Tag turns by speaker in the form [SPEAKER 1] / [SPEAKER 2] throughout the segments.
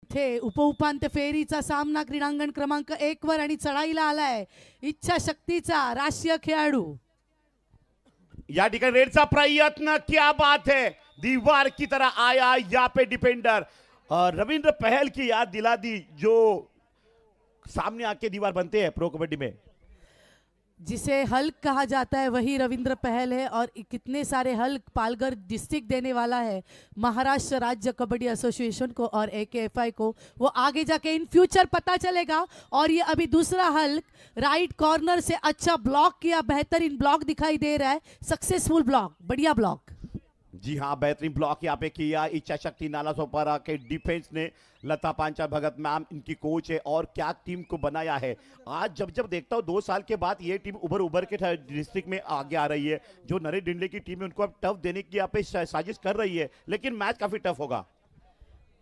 [SPEAKER 1] इथे उपउपांत्य फेरीचा सामना क्रीडांगण क्रमांक 1 वर आणि चढाईला आलाय इच्छाशक्तीचा राष्ट्रीय खेळाडू।
[SPEAKER 2] या ठिकाणी रेडचा प्रयत्न, क्या बात है, दीवार की तरह आया यहाँ पे डिफेंडर रविंद्र पहल की याद दिला दी, जो सामने आके दीवार बनते हैं प्रो कबड्डी में।
[SPEAKER 1] जिसे हल्क कहा जाता है वही रविंद्र पहल है और कितने सारे हल्क पालघर डिस्ट्रिक्ट देने वाला है महाराष्ट्र राज्य कबड्डी एसोसिएशन को और AKFI को। वो आगे जाके इन फ्यूचर पता चलेगा। और ये अभी दूसरा हल्क राइट कॉर्नर से अच्छा ब्लॉक किया, बेहतरीन ब्लॉक दिखाई दे रहा है, सक्सेसफुल ब्लॉक, बढ़िया ब्लॉक।
[SPEAKER 2] जी हाँ, बेहतरीन ब्लॉक यहाँ पे किया इच्छा शक्ति नालासोपारा के डिफेंस ने। लता पांचाल भगत मैम इनकी कोच है और क्या टीम को बनाया है। आज जब जब देखता हूँ 2 साल के बाद ये टीम उभर के डिस्ट्रिक्ट में आगे आ रही है। जो नरेश डिंडले की टीम है उनको अब टफ देने की यहाँ पे साजिश कर रही है, लेकिन मैच काफी टफ होगा,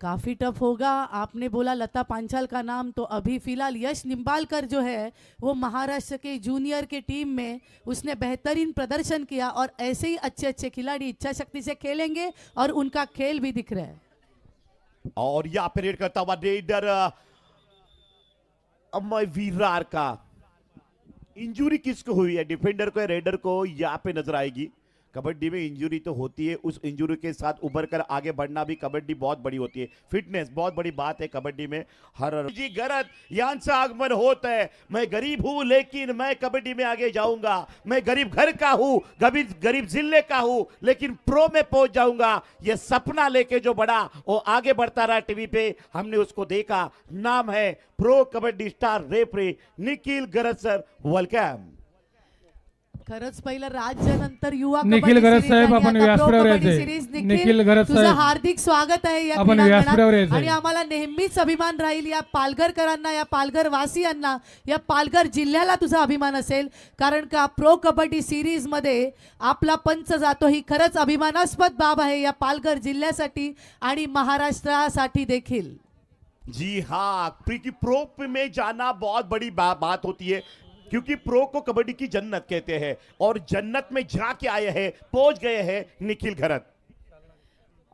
[SPEAKER 1] काफी टफ होगा। आपने बोला लता पांचाल का नाम, तो अभी फिलहाल यश निंबालकर जो है वो महाराष्ट्र के जूनियर के टीम में उसने बेहतरीन प्रदर्शन किया और ऐसे ही अच्छे अच्छे खिलाड़ी इच्छा शक्ति से खेलेंगे और उनका खेल भी दिख रहा है।
[SPEAKER 2] और यहाँ पे रेड करता हुआ रेडर अमय वीरार का इंजुरी किसको हुई है, डिफेंडर को या रेडर को, यहाँ पे नजर आएगी। कबड्डी में इंजुरी तो होती है, उस इंजुरी के साथ उभर कर आगे बढ़ना भी कबड्डी बहुत बड़ी होती है। फिटनेस बहुत बड़ी बात है कबड्डी में। हर जी गरज यहाँ से आगमन होता है। मैं गरीब हूं लेकिन मैं कबड्डी में आगे जाऊंगा। मैं गरीब घर का हूं, गरीब जिले का हूं, लेकिन प्रो में पहुंच जाऊंगा। ये सपना लेके जो बड़ा वो आगे बढ़ता रहा, टीवी पे हमने उसको देखा। नाम है pro kabaddi star referee Nikhil गरज सर, वेलकम।
[SPEAKER 1] खरंच पहिलं राज्यानंतर युवा
[SPEAKER 3] निखिल गरज साहेब आपण व्यासपीठावर यायचे। निखिल गरज
[SPEAKER 1] तुझं
[SPEAKER 3] साहेब
[SPEAKER 1] हार्दिक स्वागत आहे या
[SPEAKER 3] आपण व्यासपीठावर
[SPEAKER 1] क्रीडांगणात
[SPEAKER 3] यायचे।
[SPEAKER 1] आणि आम्हाला नेहमीच अभिमान राहील या पालघरकरांना, या पालघर वासियांना, या पालघर जिल्ह्याला तुझा अभिमान असेल, कारण का प्रो कबड्डी सिरीज मध्ये आपला पंच जातो ही खरंच अभिमानास्पद बाब आहे या पालघर जिल्ह्यासाठी आणि महाराष्ट्रासाठी देखील।
[SPEAKER 2] जी हाँ, क्योंकि प्रो में जाना बहुत बड़ी बात होती है, क्योंकि प्रो को कबड्डी की जन्नत कहते हैं और जन्नत में जाके आए हैं, पहुंच गए हैं निखिल गरज।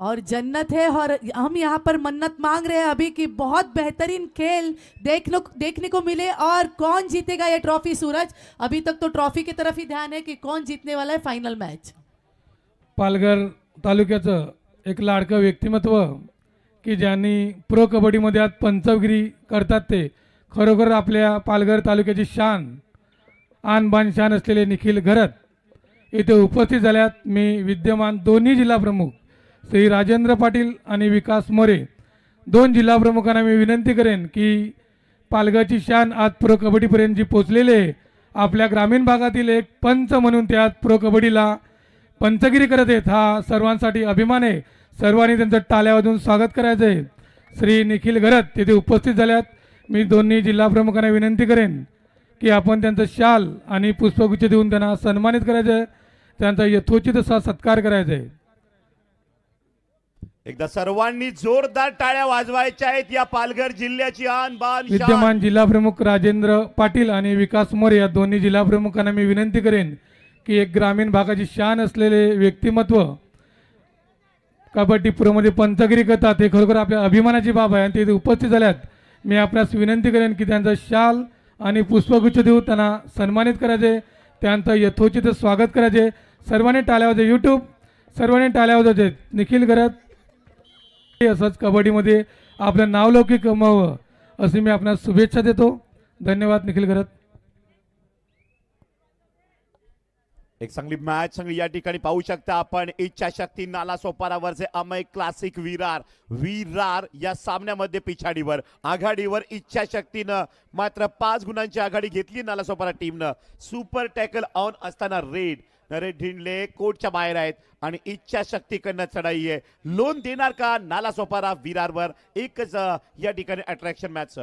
[SPEAKER 1] और जन्नत है और हम यहाँ पर मन्नत मांग रहे हैं अभी कि बहुत बेहतरीन खेल देखने को मिले। और कौन जीतेगा ये ट्रॉफी सूरज? अभी तक तो ट्रॉफी की तरफ ही ध्यान है कि कौन जीतने वाला है फाइनल मैच।
[SPEAKER 3] पालघर तालुक्याचं एक लाडकं व्यक्तिमत्व की ज्यांनी प्रो कबड्डीमध्ये आज पंचगिरी करतात, ते खरोखर आपल्या पालघर तालुक्याची शान, आन बान शान असलेले निखिल गरज इथे उपस्थित झाल्यात। मी विद्यमान दोन्ही जिल्हा प्रमुख श्री राजेंद्र पाटील आणि विकास मोरे, 2 जिल्हा प्रमुखांना मी विनंती करेन की पालघरची शान आज प्रो कबड्डीपर्यंत जी पोचलेली आहे, आपल्या ग्रामीण भागातील एक पंच म्हणून ते आज प्रो कबड्डीला पंचगिरी करत आहेत, हा सर्वांसाठी अभिमान आहे। सर्वांनी त्यांचं टाळ्या वाजवून स्वागत करायचं आहे। श्री निखिल गरज तिथे उपस्थित झाल्यात। मी दोन्ही जिल्हा प्रमुखांना विनंती करेन की आपण त्यांचं शाल आणि पुष्पगुच्छ देऊन त्यांना सन्मानित करायचं आहे, त्यांचा यथोचित असा सत्कार करायचा आहे।
[SPEAKER 2] एकदा सर्वांनी जोरदार टाळ्या वाजवायच्या आहेत या पालघर जिल्ह्याची आन बान शान।
[SPEAKER 3] विद्यमान जिल्हा प्रमुख राजेंद्र पाटील आणि विकास मोरे या दोन्ही जिल्हा प्रमुखांना मी विनंती करेन की एक ग्रामीण भागाची शान असलेले व्यक्तिमत्व कबड्डी प्रो मध्ये पंचगिरी करतात, हे खरोखर आपल्या अभिमानाची बाब आहे आणि ते इथे उपस्थित झाल्यात। मी आपल्यास विनंती करेन की त्यांचा शाल आणि पुष्पगुच्छ देऊन त्यांना सन्मानित करायचे, त्यांचं यथोचित स्वागत करायचे। सर्वांनी टाळ्या वाजवा, यूट्यूब सर्वांनी टाळ्या वाजवायचे। निखिल गरज असंच कबड्डीमध्ये आपलं नावलौकिक कमावं अशी मी आपणास शुभेच्छा देतो। धन्यवाद निखिल गरज।
[SPEAKER 2] एक चांगली मॅच चांगली या ठिकाणी पाहू शकता आपण। इच्छाशक्ती नालासोपारावरचे अमय क्लासिक विरार या सामन्यामध्ये पिछाडीवर, आघाडीवर इच्छाशक्तीनं मात्र 5 गुणांची आघाडी घेतली नालासोपारा टीमनं। सुपर टॅकल ऑन असताना नरेश ढिंडले कोर्टच्या बाहेर आहेत आणि इच्छाशक्तीकडनं चढाई आहे। लोन देणार का नालासोपारा विरारवर? एकच या ठिकाणी अट्रॅक्शन मॅच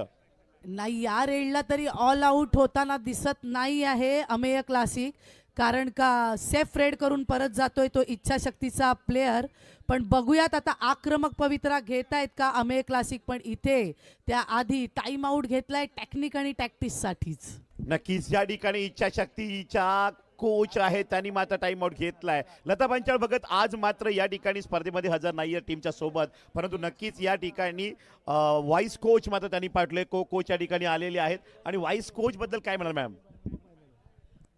[SPEAKER 1] नाही, या रेडला तरी ऑल आउट होताना दिसत नाही आहे अमेय क्लासिक, कारण का सेफ रेड करून परत जातोय तो इच्छाशक्तीचा प्लेयर। पण बघूयात आता आक्रमक पवित्रा घेतायत का अमेय क्लासिक, पण इथे त्या आधी टाइम आउट घेतलाय टेक्निक आणि टॅक्टिस साठीच।
[SPEAKER 2] नक्कीच या ठिकाणी इच्छाशक्तीच्या कोच आहे त्यांनी मात्र टाइम आउट घेतलाय. लता पंचाळ भगत आज मात्र या ठिकाणी स्पर्धेमध्ये हजर नाहीये टीमच्या सोबत, परंतु नक्कीच या ठिकाणी व्हाईस कोच मात्र त्यांनी पाठवले. कोच या ठिकाणी आलेले आहेत आणि व्हाईस कोच बद्दल काय म्हणाल मॅम?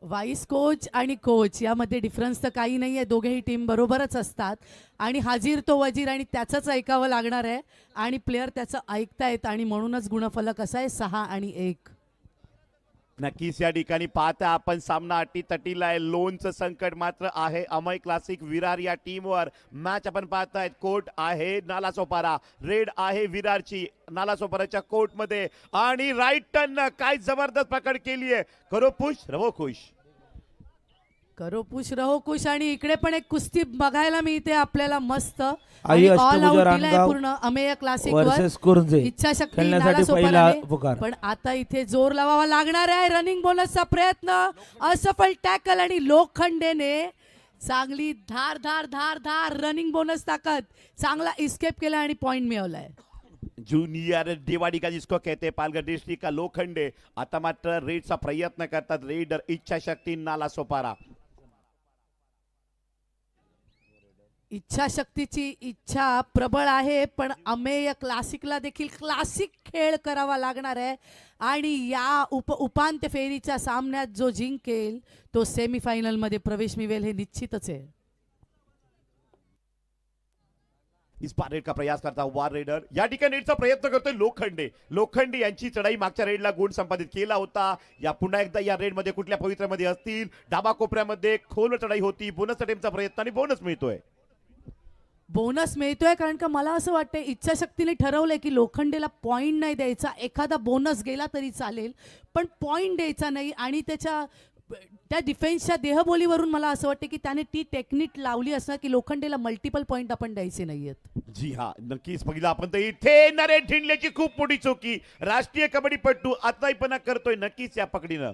[SPEAKER 1] व्हाईस कोच आणि कोच यामध्ये डिफरन्स तर काही नाही आहे, दोघेही टीम बरोबरच असतात आणि हाजीर तो वजीर आणि त्याचंच ऐकावं लागणार आहे आणि प्लेयर त्याचं ऐकतायत आणि म्हणूनच गुणफलक असा आहे 6 आणि 1.
[SPEAKER 2] नक्कीच या ठिकाणी पाहता आपण सामना अटी तटीला आहे. लोनचं संकट मात्र आहे अमय क्लासिक विरार या टीमवर. मॅच आपण पाहतायत. कोर्ट आहे नालासोपारा, रेड आहे विरारची नालासोपाराच्या कोर्टमध्ये आणि राईट टर्न काय जबरदस्त पकड केली आहे. करो पुश रवो खुश,
[SPEAKER 1] करो पुश रहो खुश. आणि इकडे पण एक कुस्ती बघायला मिळते आपल्याला मस्त.
[SPEAKER 4] आई
[SPEAKER 1] ऑल आउट
[SPEAKER 4] अष्टभुजा
[SPEAKER 1] दिलाय
[SPEAKER 4] रानगाव
[SPEAKER 1] पूर्ण अमेय क्लासिक
[SPEAKER 4] वर्सेस
[SPEAKER 1] वर.
[SPEAKER 4] कुर्जे
[SPEAKER 1] इच्छाशक्ती
[SPEAKER 4] खेळण्यासाठी
[SPEAKER 1] नालासोपाराने.
[SPEAKER 4] पहिला पुकार.
[SPEAKER 1] पण आता इथे जोर लावावा लागणार आहे. रनिंग बोनसचा प्रयत्न असफल टॅकल आणि लोखंडेने चांगली धार धार धार धार रनिंग बोनस ताकद चांगला इस्केप केला आणि पॉइंट मिळवलाय.
[SPEAKER 2] जूनियर दिवाडी का जिसको कहते पालघर डिस्ट्रिक्ट का लोखंडे आता मात्र रेडचा प्रयत्न करतात. रेडर इच्छाशक्ती नालासोपारा.
[SPEAKER 1] इच्छाशक्तीची इच्छा प्रबळ आहे पण अमेय क्लासिकला देखील क्लासिक खेळ करावा लागणार आहे आणि या उपांत्य फेरीच्या सामन्यात जो जिंकेल तो सेमीफायनल मध्ये प्रवेश मिळवेल हे निश्चितच आहे.
[SPEAKER 2] इस बार रेड का प्रयास करता हुआ रेडर या ठिकाणी रेडचा प्रयत्न करतोय लोखंडे. लोखंडे यांची चढाई मागच्या रेडला गुण संपादित केला होता. या पुन्हा एकदा या रेड मध्ये कुठल्या पवित्र्यामध्ये असतील. डाबा कोपऱ्यामध्ये खोल चढाई होती. बोनस अटेम्प्टचा प्रयत्न आणि बोनस मिळतोय.
[SPEAKER 1] बोनस मिळतोय कारण का मला असं वाटतं इच्छाशक्तीने ठरवलंय की लोखंडेला पॉइंट नाही द्यायचा. एखादा बोनस गेला तरी चालेल पण पॉइंट द्यायचा नाही आणि त्या डिफेन्सच्या देहबोलीवरून मला असं वाटतं की त्याने ती टेक्निक लावली असणार की लोखंडेला मल्टिपल पॉइंट आपण द्यायचे नाहीयेत.
[SPEAKER 2] जी हा नक्कीच बघितलं आपण तर इथे नरेश ढिंडलेची खूप मोठी चुकी. राष्ट्रीय कबड्डीपटू आत्ताहीपणा करतोय नक्कीच या पकडीनं.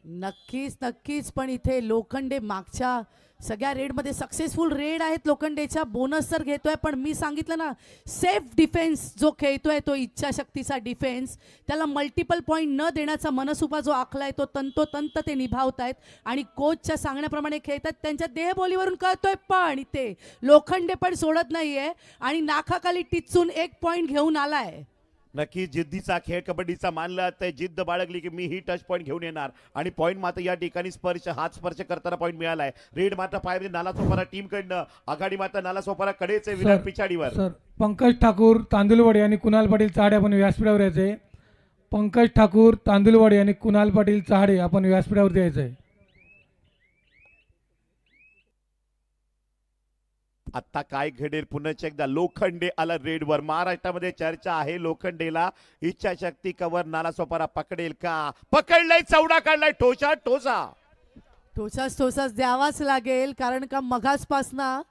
[SPEAKER 1] नक्कीच नक्कीच पण इथे लोखंडे मागच्या सगळ्या रेडमध्ये सक्सेसफुल रेड आहेत लोखंडेच्या. बोनस तर घेतोय पण मी सांगितलं ना सेफ डिफेन्स जो खेळतोय तो इच्छाशक्तीचा डिफेन्स त्याला मल्टिपल पॉईंट न देण्याचा मनसुबा जो आखलाय तो तंतोतंत ते निभावतायत आणि कोचच्या सांगण्याप्रमाणे खेळतात. त्यांच्या देहबोलीवरून कळतोय पण इथे लोखंडे पण सोडत नाहीये आणि नाकाखाली टिचून 1 पॉइंट घेऊन आलाय.
[SPEAKER 2] नक्कीच जिद्दीचा खेळ कबड्डीचा मानला तर जिद्द बाळगली की मी ही टच पॉईंट घेऊन येणार आणि पॉईंट मात्र या ठिकाणी हात स्पर्श करताना पॉईंट मिळालाय. रेड मात्र पायामध्ये नालासोपारा टीम कडनं आघाडी मात्र नालासोपारा कडेच विराट पिछाडीवर.
[SPEAKER 3] सर पंकज ठाकूर तांदुलवाडी आणि कुणाल पाटील चहाडे आपण व्यासपीठावर यायचे. पंकज ठाकूर तांदुलवाडी आणि कुणाल पाटील चहाडे आपण व्यासपीठावर यायचंय.
[SPEAKER 2] आता काय घडेल पुन्हा एकदा. लोखंडे आला रेडवर. महाराष्ट्रामध्ये चर्चा आहे लोखंडेला इच्छाशक्ती कवर नालासोपारा पकडेल का? पकडलाय, चौडा काढलाय. ठोसा
[SPEAKER 1] ठोसाच द्यावाच लागेल कारण का मगासपासनं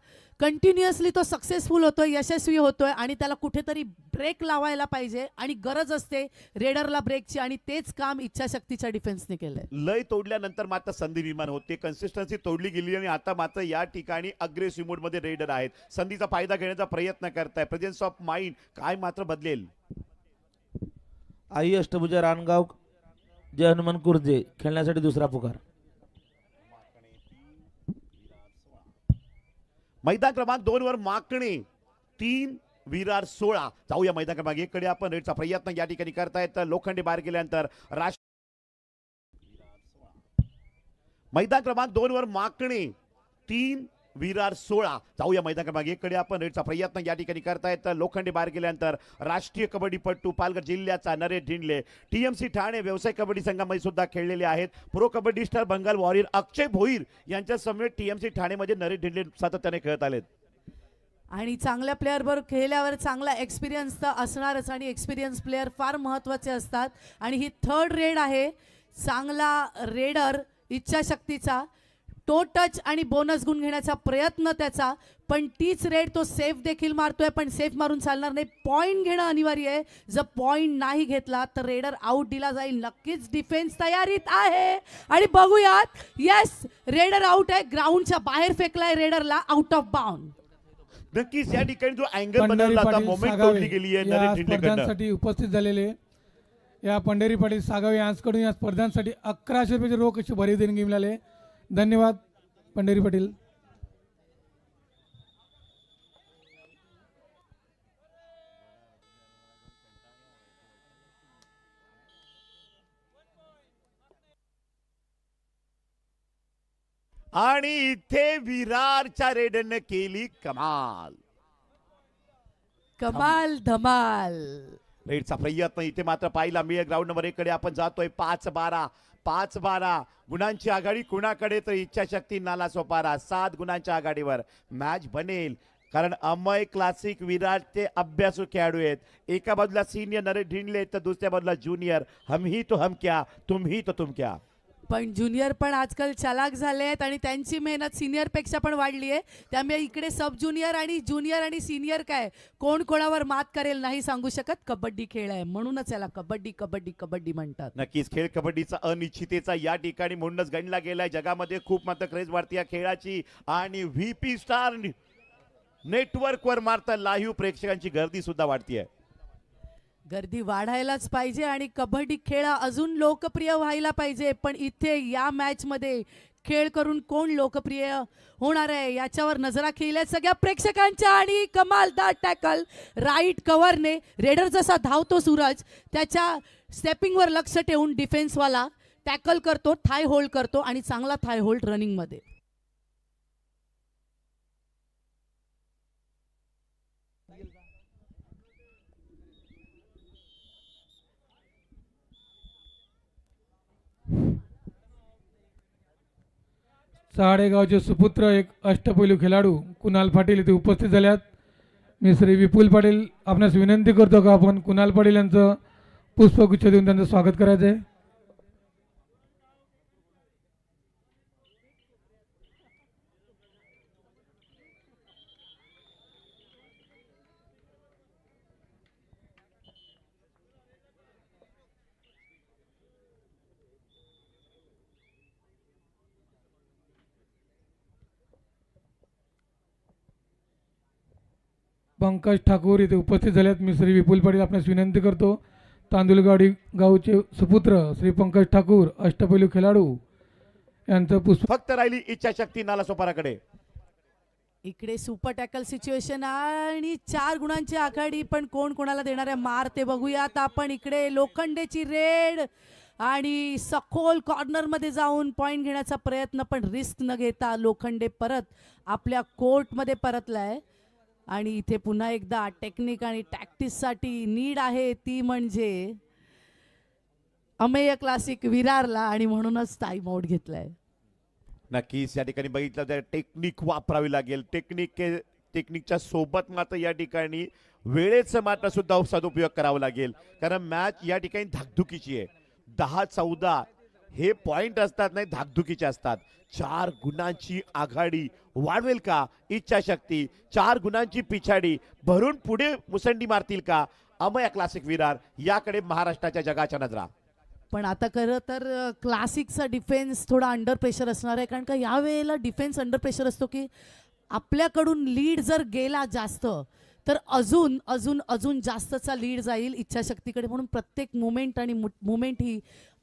[SPEAKER 1] कंटिन्युअसली तो सक्सेसफुल होतोय, यशस्वी होतोय आणि त्याला कुठेतरी ब्रेक लावायला पाहिजे आणि गरज असते रेडरला ब्रेकची आणि तेच काम इच्छाशक्तीच्या डिफेन्सने केलंय.
[SPEAKER 2] लय तोडल्यानंतर मात्र संधी निर्माण होते. कन्सिस्टन्सी तोडली गेली आणि आता मात्र या ठिकाणी अग्रेसिव्ह मोड मध्ये रेडर आहेत. संधीचा फायदा घेण्याचा प्रयत्न करताय. प्रेझेन्स ऑफ माइंड काय मात्र बदलेल.
[SPEAKER 4] आई अष्टभुजा रानगाव जय हनुमान कुर्जे खेळण्यासाठी दुसरा पुकार.
[SPEAKER 2] मैदान क्रमांक 2 वर माकणे 3 विरार 16. जाऊया मैदान क्रमांक 1 कडे. आपण रेडचा प्रयत्न या ठिकाणी करतायत. लोखंडे बाहेर गेल्यानंतर मैदान क्रमांक 2 वर माकणे 3 विरार 16. जाऊया मैदान क्रमांक 1 कडे. आपण रेडचा प्रयत्न या ठिकाणी करतायत. लोखंडे बाहेर गेल्यानंतर राष्ट्रीय कबड्डीपटू पालघर जिल्ह्याचा नरेश ढिंडले टीएमसी ठाणे व्यवसाय कबड्डी संघामध्ये सुद्धा खेळलेले आहेत. Pro kabaddi star Bengal warrior Akshay Bhoir यांच्या समेत टीएमसी ठाणेमध्ये नरेश ढिंडले सातत्याने खेळत आलेत.
[SPEAKER 1] आणि चांगल्या प्लेअर बरोबर खेळल्यावर चांगला एक्सपिरियन्स तर असणारच आणि एक्सपिरियन्स प्लेअर फार महत्त्वाचे असतात आणि ही 3rd रेड आहे. चांगला रेडर इच्छाशक्तीचा तो टच आणि बोनस गुण घेण्याचा प्रयत्न त्याचा पण तीच रेड तो सेफ देखील मारतोय पण सेफ मारून चालणार नाही. पॉइंट घेणं अनिवार्य आहे. जर पॉइंट नाही घेतला तर रेडर आउट दिला जाईल. नक्कीच डिफेन्स तयारीत आहे आणि बघूयात. येस रेडर आउट आहे. ग्राउंडच्या बाहेर फेकलाय रेडरला आउट ऑफ बाउंड.
[SPEAKER 2] नक्कीच या ठिकाणी जो अँगल बनवला होता मोमेंट तोडली गेली आहे नरेश ढिंडलेकडनं.
[SPEAKER 3] उपस्थित झालेले या पंढरी पाटील सागावे यांच्याकडून या स्पर्धांसाठी 1100 रुपयाची रोख अशी भरीव देणगी मिळाली. धन्यवाद पंढरी पाटील.
[SPEAKER 2] आणि इथे विरारच्या रेडरने केली कमाल.
[SPEAKER 1] कमाल धमाल.
[SPEAKER 2] रेडचा प्रयत्न इथे मात्र पाहिला मिळेल. ग्राउंड नंबर 1 कडे आपण जातोय. 5-12 गुणांची आघाडी कुणाकडे तर इच्छाशक्ती नालासोपारा 7 गुणांच्या आघाडीवर मॅच बनेल. कारण अमय क्लासिक विराटचे अभ्यासू खेळाडू आहेत. एका बाजूला सिनियर नरेश ढिंडले तर दुसऱ्या बाजूला ज्युनियर. हम ही तो हम क्या, तुम ही तो तुम क्या.
[SPEAKER 1] पण ज्युनियर पण आजकाल चालाक झाले आहेत आणि त्यांची मेहनत सिनियर पेक्षा पण वाढली आहे. त्यामुळे इकडे सब ज्युनियर आणि ज्युनियर आणि सिनियर काय कोण कोणावर मात करेल नाही सांगू शकत. कबड्डी खेळ आहे म्हणूनच याला कबड्डी कबड्डी कबड्डी म्हणतात.
[SPEAKER 2] नक्कीच खेळ कबड्डीचा अनिश्चिततेचा या ठिकाणी म्हणूनच गणला गेलाय. जगामध्ये खूप मात्र क्रेज वाढते या खेळाची आणि व्हीपी स्टार नेटवर्कवर मारता लाईव्ह प्रेक्षकांची गर्दी सुद्धा वाढतीये.
[SPEAKER 1] गर्दी वाढायलाच पाहिजे आणि कबड्डी खेळ अजून लोकप्रिय व्हायला पाहिजे. पण इथे या मॅच मध्ये खेळ करून कोण लोकप्रिय होणार आहे याच्यावर नजरा खेळल्या सगळ्या प्रेक्षकांच्या. आणि कमालदार टॅकल राईट कव्हरने रेडर जसा धावतो सूरज त्याच्या स्टेपिंगवर लक्ष ठेवून डिफेन्सवाला टॅकल करतो, थाय होल्ड करतो आणि चांगला थाय होल्ड रनिंग मध्ये.
[SPEAKER 3] साडेगावचे सुपुत्र एक अष्टपैलू खेळाडू कुणाल पाटील इथे उपस्थित झाल्यात. मी श्री विपुल पाटील आपणास विनंती करतो का आपण कुणाल पाटील यांचं पुष्पगुच्छ देऊन त्यांचं स्वागत करायचं आहे. पंकज ठाकूर इथे उपस्थित झाल्यात. मी श्री विपुल पाटील आपणास विनंती करतो तांदुलगाडी गावचे सुपुत्र श्री पंकज ठाकूर अष्टपैलू खेळाडू यांचं पुष्प.
[SPEAKER 2] फक्त राहिली इच्छाशक्ती नालासोपाराकडे.
[SPEAKER 1] इकडे सुपर टॅकल सिच्युएशन आणि 4 गुणांची आघाडी. पण कोण कोणाला देणार आहे मार ते बघूयात आपण. इकडे लोखंडेची रेड आणि सखोल कॉर्नर मध्ये जाऊन पॉइंट घेण्याचा प्रयत्न पण रिस्क न घेता लोखंडे परत आपल्या कोर्ट मध्ये परतलाय. आणि इथे पुन्हा एकदा टेक्निक आणि टॅक्टिससाठी नीड आहे ती म्हणजे अमेय क्लासिक विरारला आणि म्हणूनच टाइम आउट घेतलाय.
[SPEAKER 2] नक्कीच या ठिकाणी बघितलं तर टेक्निक वापरावी लागेल. टेक्निकच्या सोबत मात्र या ठिकाणी वेळेचं मात्र सुद्धा सदुपयोग करावा लागेल. कारण मॅच या ठिकाणी धाकधुकीची आहे. 10-14 हे पॉइंट असतात नाही धाकधुकीचे असतात. 4 गुणांची आघाडी वाढवेल का इच्छाशक्ती. 4 गुणांची पिछाडी भरून पुढे मुसंडी मारतील का अमय क्लासिक विरार. याकडे महाराष्ट्राच्या जगाच्या नजरा.
[SPEAKER 1] पण आता खरं तर क्लासिकचा डिफेन्स थोडा अंडर प्रेशर असणार आहे. कारण का यावेळेला डिफेन्स अंडर प्रेशर असतो की आपल्याकडून लीड जर गेला जास्त तर अजून अजून अजून जास्तचा लीड जाईल इच्छाशक्तीकडे. म्हणून प्रत्येक मुमेंट आणि मुमेंट ही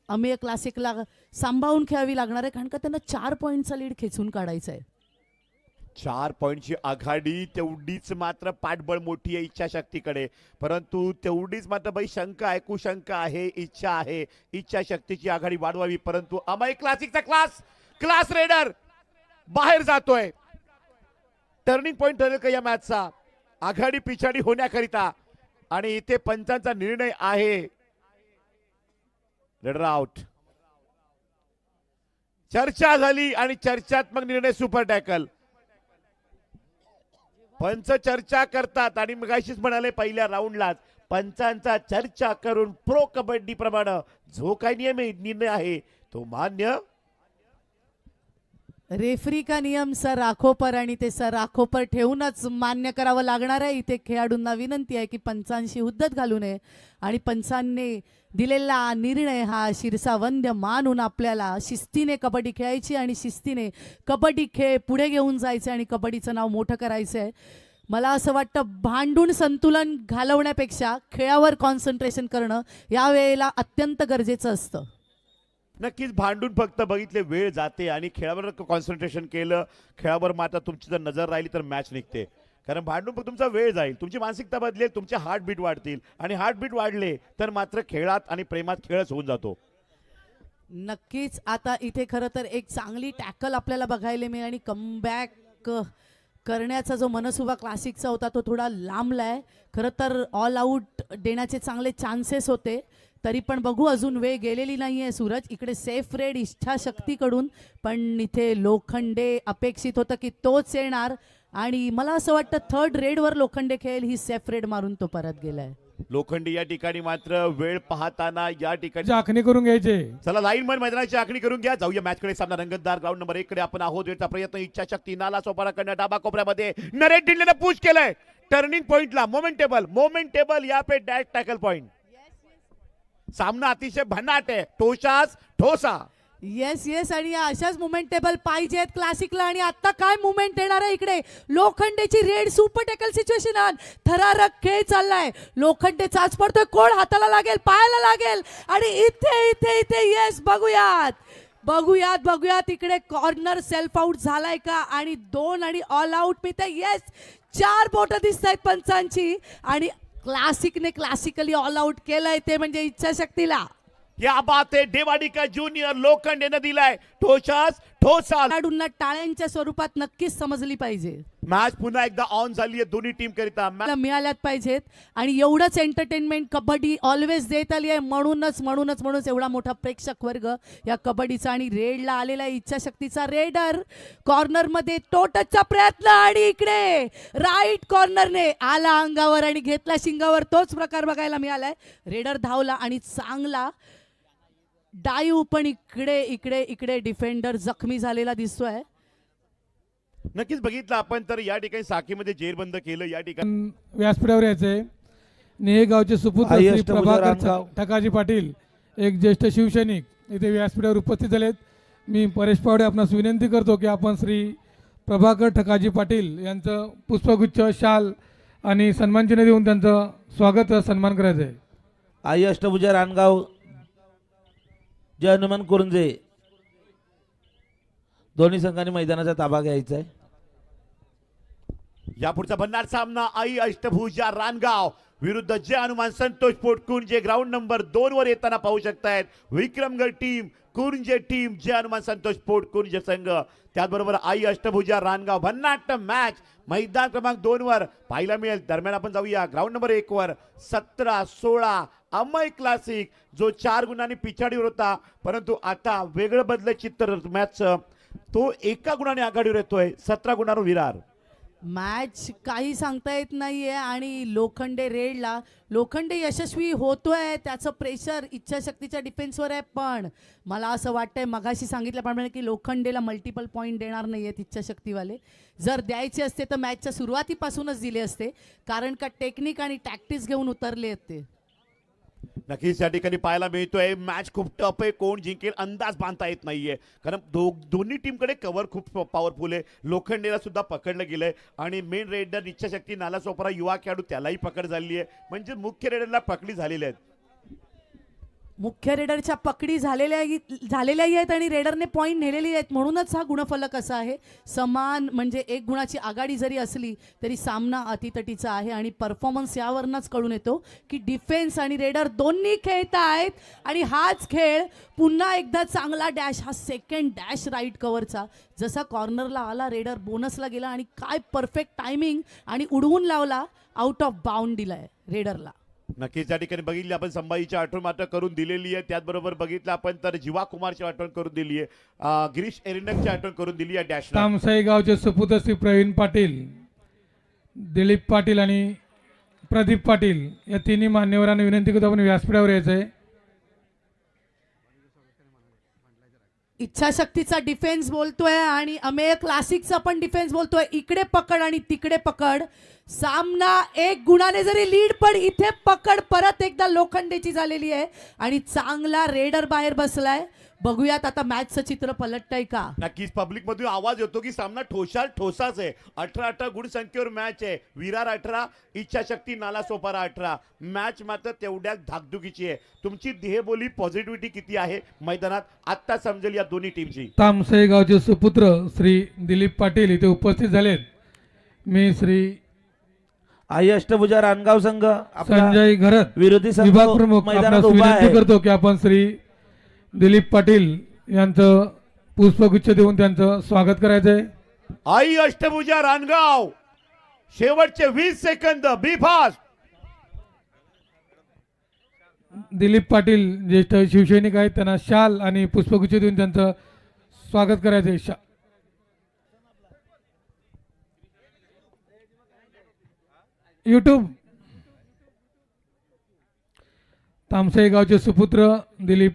[SPEAKER 1] अमेय क्लासिकला सांभाळून खेळावी लागणार आहे. कारण का त्यांना 4 पॉईंटचा लीड खेचून काढायचा आहे.
[SPEAKER 2] 4 पॉईंटची आघाडी तेवढीच मात्र पाठबळ मोठी आहे इच्छाशक्तीकडे. परंतु तेवढीच मात्र बाई शंका आहे, कुशंका आहे, इच्छा आहे. इच्छाशक्तीची आघाडी वाढवावी. परंतु अमय क्लासिकचा क्लास रेडर बाहेर जातोय. टर्निंग पॉइंट ठरेल का या मॅचचा आघाडी पिछाडी होण्याकरिता. आणि इथे पंचांचा निर्णय आहे रेडर आउट. चर्चा झाली आणि चर्चात्मक निर्णय सुपर टॅकल. पंच चर्चा करतात आणि मगाशीच म्हणाले पहिल्या राऊंडलाच पंचांचा चर्चा करून प्रो कबड्डी प्रमाणे जो काही निर्णय आहे तो मान्य.
[SPEAKER 1] रेफरी का नियम सर आखो पर आणि ते सर आखो पर ठेवूनच मान्य करावं लागणार आहे. इथे खेळाडूंना विनंती आहे की पंचांशी हुद्दत घालू नये आणि पंचांनी दिलेला निर्णय हा शिरसावंद्य मानून आपल्याला शिस्तीने कबड्डी खेळायची आणि शिस्तीने कबड्डी खेळ पुढे घेऊन जायचे आणि कबड्डीचं नाव मोठं करायचं आहे. मला असं वाटतं भांडून संतुलन घालवण्यापेक्षा खेळावर कॉन्सन्ट्रेशन करणं यावेळेला अत्यंत गरजेचं असतं.
[SPEAKER 2] नक्कीच भांडून फक्त बघितले वेळ जाते आणि खेळावर कॉन्सन्ट्रेशन केलं, खेळावर मात्र तुमची जर नजर राहिली तर मॅच निघते. कारण भांडून फक्त तुमचा वेळ जाईल, तुमची मानसिकता बदलेल, तुमचे हार्टबीट वाढतील आणि हार्टबीट वाढले तर मात्र खेळात आणि प्रेमात खेळच होऊन जातो.
[SPEAKER 1] नक्कीच आता इथे खरं तर एक चांगली टॅकल आपल्याला बघायला मिळेल आणि कमबॅक करण्याचा जो मनसुबा क्लासिकचा होता तो थोडा लांबलाय. खरं तर ऑल आऊट देण्याचे चांगले चान्सेस होते, तरी पण बघू, अजून वेळ गेलेली नाहीये. सूरज इकडे सेफ रेड इच्छाशक्तीकडून, पण इथे लोखंडे अपेक्षित होतं की तोच येणार आणि मला असं वाटतं थर्ड रेडवर लोखंडे खेळेल. ही सेफ रेड मारून तो परत गेलाय.
[SPEAKER 2] लोखंडी या ठिकाणी मात्र वेळ पाहताना या ठिकाणी
[SPEAKER 3] आखणी करून घ्यायचे.
[SPEAKER 2] चला लाईन मन मैदानाची आखणी करून घ्या. जाऊया मॅच कडे. सामना रंगतदार. ग्राउंड नंबर 1 कडे आपण आहोत. वेळचा प्रयत्न, इच्छाशक्ती, नाला सोपारा करण्या डाबा कोपऱ्यामध्ये नरेश ढिल्लेने पुश केलंय टर्निंग पॉइंटला. मोमेंटेबल यहाँ पे डैश टैकल पॉइंट. सामना अतिशय भन्नाट आहे. ठोसास ठोसा.
[SPEAKER 1] येस आणि अशाच मुमेंटेबल पाहिजेत क्लासिकला. आणि आता काय मुवमेंट येणार आहे इकडे. लोखंडेची रेड सुपर टॅकल सिच्युएशन. थरारक खेळ चाललाय. लोखंडे चाच पडतोय. कोण हाताला लागेल, पायाला लागेल आणि इथे इथे इथे येस बघूयात इकडे कॉर्नर सेल्फ आउट झालाय का आणि 2 आणि ऑल आउट मिळते. येस 4 बोट दिसत आहेत पंचांची आणि क्लासिकने क्लासिकली ऑल आउट केलंय ते म्हणजे इच्छाशक्तीला.
[SPEAKER 2] क्या बात है. डेवाडी का जूनियर लोखंडेने दिलाय ठोसास ठोसा.
[SPEAKER 1] खेळाडूंना टाळ्यांच्या स्वरूपात नक्कीच समजली पाहिजे.
[SPEAKER 2] मॅच पुन्हा एकदा ऑन झाली आहे दोन्ही टीम करिता.
[SPEAKER 1] मिळाल्यात पाहिजेत आणि एवढंच एंटरटेनमेंट कबड्डी ऑलवेज देत आली आहे. म्हणूनच एवढा मोठा प्रेक्षक वर्ग या कबड्डीचा. आणि रेडला आलेला इच्छाशक्तीचा रेडर कॉर्नर मध्ये टोटचा प्रयत्न आणि इकडे राईट कॉर्नरने आला अंगावर आणि घेतला शिंगावर. तोच प्रकार बघायला मिळालाय. रेडर धावला आणि चांगला डाईव, पण इकडे डिफेंडर जखमी झालेला दिसतोय.
[SPEAKER 2] नक्कीच बघितलं आपण तर या ठिकाणी साखीमध्ये जेरबंद केलं. या ठिकाणी
[SPEAKER 3] व्यासपीठावर यायचंय. नेहेगावचे सुपुत्र श्री प्रभाकर ठकाजी पाटील, एक ज्येष्ठ शिवसैनिक इथे व्यासपीठावर उपस्थित झालेत. मी परेश पावडे आपणास विनंती करतो की आपण श्री प्रभाकर ठकाजी पाटील यांचं पुष्पगुच्छ, शाल आणि सन्मानचिन्ह देऊन त्यांचं स्वागत सन्मान करायचं आहे.
[SPEAKER 4] आई अष्टभुजा रानगाव, जय हनुमान कुरुंजे, दोन्ही संघांनी मैदानाचा ताबा घ्यायचा आहे.
[SPEAKER 2] यापुढचा बनणार सामना आई अष्टभुजा रानगाव विरुद्ध जय हनुमान संतोष पोटकुन, जे ग्राउंड नंबर 2 वर येताना पाहू शकतायत. विक्रमगड टीम, कुरुंजे टीम, जय हनुमान संतोष पोटकुन संघ, त्याचबरोबर आई अष्टभुजा रानगाव. भन्नाट मॅच मैदान क्रमांक 2 वर पाहायला मिळेल. दरम्यान आपण जाऊया ग्राउंड नंबर 1 वर. 17-16 अमय क्लासिक, जो 4 गुणांनी पिछाडीवर होता, परंतु आता वेगळं बदल चित्र मॅच, तो 1 गुणाने आघाडीवर येतोय. 17 गुणांवर विरार.
[SPEAKER 1] मॅच काही सांगता येत नाहीये आणि लोखंडे यशस्वी होतोय. त्याचं प्रेशर इच्छाशक्तीच्या डिफेन्सवर आहे. पण मला असं वाटतंय, मगाशी सांगितल्याप्रमाणे की लोखंडेला मल्टिपल पॉईंट देणार नाहीयेत इच्छाशक्तीवाले. जर द्यायचे असते तर मॅचच्या सुरुवातीपासूनच दिले असते, कारण का टेक्निक आणि टॅक्टिक्स घेऊन उतरले आहेत ते.
[SPEAKER 2] नक्कीच या ठिकाणी पाहायला मिळतोय मॅच खूप टफ आहे. कोण जिंकेल अंदाज बांधता येत नाहीये, कारण दोन्ही टीमकडे कव्हर खूप पॉवरफुल आहे. लोखंडेला सुद्धा पकडलं गेलंय आणि मेन रेडर इच्छाशक्ती, नाला सोपारा युवा खेळाडू, त्यालाही पकड झाली आहे. म्हणजे मुख्य रेडरला पकडी झालेल्या आहेत.
[SPEAKER 1] मुख्य रेडरच्या पकडी झालेल्याही आहेत आणि रेडरने पॉईंट नेलेली आहेत. म्हणूनच हा गुणफलक असा आहे. समान म्हणजे 1 गुणाची आघाडी जरी असली तरी सामना अतितटीचा आहे. आणि परफॉर्मन्स यावरूनच कळून येतो की डिफेन्स आणि रेडर दोन्ही खेळत आहेत. आणि हाच खेळ पुन्हा एकदा चांगला डॅश, हा सेकंड डॅश राईट कव्हरचा. जसा कॉर्नरला आला रेडर, बोनसला गेला आणि काय परफेक्ट टायमिंग आणि उडवून लावला. आउट ऑफ बाउंड दिलाय रेडरला.
[SPEAKER 2] नक्कीच या ठिकाणी बघितली आपण संभाजीची आठवण मात्र करून दिलेली आहे. त्याचबरोबर बघितलं आपण तर जीवा कुमारची आठवण करून दिली आहे. गिरीश एरिनकची आठवण करून दिली आहे डॅशला.
[SPEAKER 3] तामसाई गावचे सुपुत्र श्री प्रवीण पाटील, दिलीप पाटील आणि प्रदीप पाटील या तिन्ही मान्यवरांना विनंती करतो आपण व्यासपीठावर यायचंय.
[SPEAKER 1] इच्छाशक्तीचा डिफेन्स बोलतोय आणि अमेय क्लासिकचा पण डिफेन्स बोलतोय. इकडे पकड आणि तिकडे पकड. सामना 1 गुणाने जरी लीड, पण इथे पकड परत एकदा लोखंडेची झालेली आहे आणि चांगला रेडर बाहेर बसलाय. बघूयात आता मॅचचं चित्र पलटतंय का.
[SPEAKER 2] नक्कीच पब्लिक मधून आवाज येतो की सामना ठोसाच आहे. 18-18 गुण संख्येवर मॅच आहे. विरार 18, इच्छाशक्ती नालासोपारा 18. मॅच मात्र तेवढ्याच धाकधुकीची आहे. तुमची देहबोली पॉझिटिव्हिटी किती आहे मैदानात आता समजेल या दोन्ही टीमची.
[SPEAKER 3] तामसई गावचे सुपुत्र श्री दिलीप पाटील इथे उपस्थित झालेत. मी श्री
[SPEAKER 4] आई अष्टभुजा रानगाव संघ आपला
[SPEAKER 3] संजय घरत
[SPEAKER 4] विरोधी संघ
[SPEAKER 3] विभाग प्रमुख
[SPEAKER 4] मैदानात
[SPEAKER 3] आपणास
[SPEAKER 4] उभा
[SPEAKER 3] विनंती
[SPEAKER 4] आहे.
[SPEAKER 3] करतो की आपण श्री दिलीप पाटील यांचं पुष्पगुच्छ देऊन त्यांचं स्वागत करायचंय.
[SPEAKER 2] आई अष्टभुजा रानगाव शेवटचे 20 सेकंद बी फास्ट.
[SPEAKER 3] दिलीप पाटील ज्येष्ठ शिवसैनिक आहेत, त्यांना शाल आणि पुष्पगुच्छ देऊन त्यांचं स्वागत करायचंय. यूट्यूब तामसई गावचे सुपुत्र दिलीप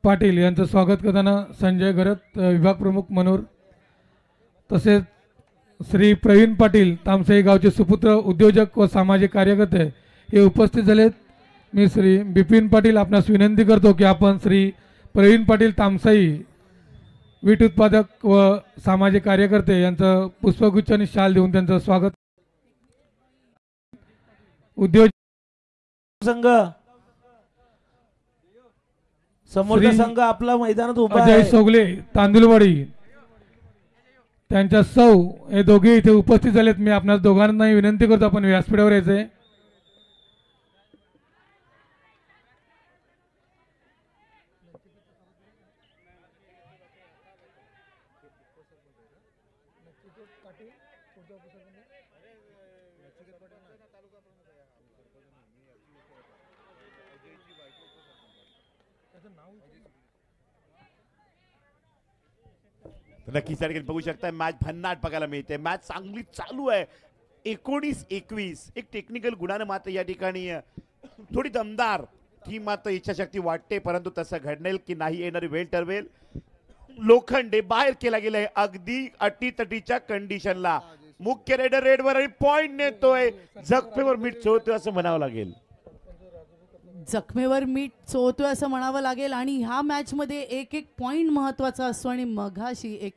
[SPEAKER 3] पाटील यांचं स्वागत करताना संजय घरत विभाग प्रमुख मनोर, तसेच श्री प्रवीण पाटील तामसई गावचे सुपुत्र उद्योजक व सामाजिक कार्यकर्ते हे उपस्थित झालेत. मी श्री बिपिन पाटील आपणास विनंती करतो की आपण श्री प्रवीण पाटील तामसई वीट उत्पादक व सामाजिक कार्यकर्ते यांचं पुष्पगुच्छ आणि शाल देऊन त्यांचं स्वागत. उद्योजक
[SPEAKER 4] संघ समोरचा संघ आपला मैदानात उभा
[SPEAKER 3] अजय
[SPEAKER 4] आहे.
[SPEAKER 3] सोगले तांदुलवाडी त्यांच्या सौ हे दोघे इथे उपस्थित झालेत. मी आपणास दोघांनाही विनंती करतो आपण व्यासपीठावर यायचंय.
[SPEAKER 2] नक्कीच या ठिकाणी बघू शकता मॅच भन्नाट बघायला मिळते. मॅच चांगली चालू आहे. 19-21 एक टेक्निकल गुणाने मात्र या ठिकाणी थोडी दमदार ही मात्र इच्छाशक्ती वाटते, परंतु तसं घडणार की नाही येणारी वेळ ठरवेल. लोखंडे बाहेर केला गेलाय अगदी अटीतटीच्या कंडिशनला. मुख्य रेडर रेडवर आणि पॉइंट नेतोय. जखमेवर मीठ चोळतोय असं म्हणावं लागेल.
[SPEAKER 1] जखमेवर मीठ चोळतोय असं म्हणावं लागेल. आणि ह्या मॅच मध्ये एक एक पॉइंट महत्वाचा असतो आणि मघाशी एक